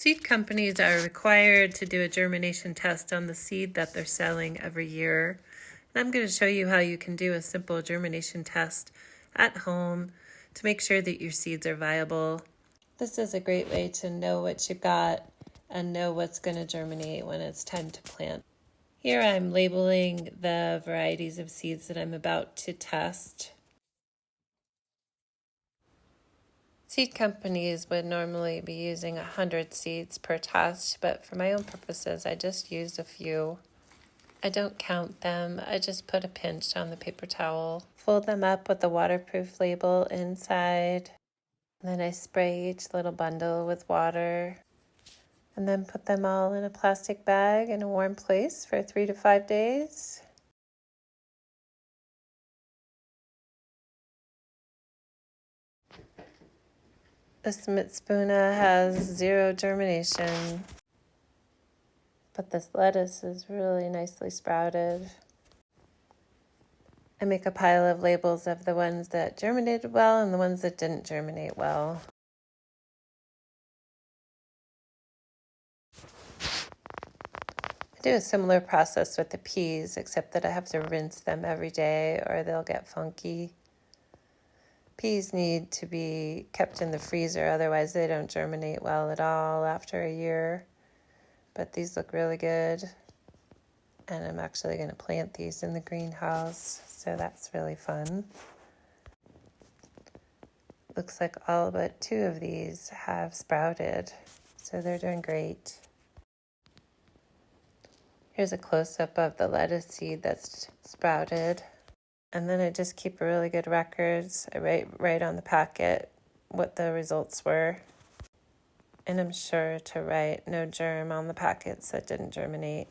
Seed companies are required to do a germination test on the seed that they're selling every year. And I'm going to show you how you can do a simple germination test at home to make sure that your seeds are viable. This is a great way to know what you got and know what's going to germinate when it's time to plant. Here I'm labeling the varieties of seeds that I'm about to test. Seed companies would normally be using 100 seeds per test, but for my own purposes, I just used a few. I don't count them, I just put a pinch on the paper towel, fold them up with a waterproof label inside, and then I spray each little bundle with water, and then put them all in a plastic bag in a warm place for 3 to 5 days. This Mitspuna has 0 germination, but this lettuce is really nicely sprouted. I make a pile of labels of the ones that germinated well and the ones that didn't germinate well. I do a similar process with the peas, except that I have to rinse them every day or they'll get funky. Peas need to be kept in the freezer, otherwise they don't germinate well at all after a year. But these look really good. And I'm actually going to plant these in the greenhouse, so that's really fun. Looks like all but 2 of these have sprouted, so they're doing great. Here's a close-up of the lettuce seed that's sprouted. And then I just keep really good records. I write on the packet what the results were. And I'm sure to write no germ on the packets that didn't germinate.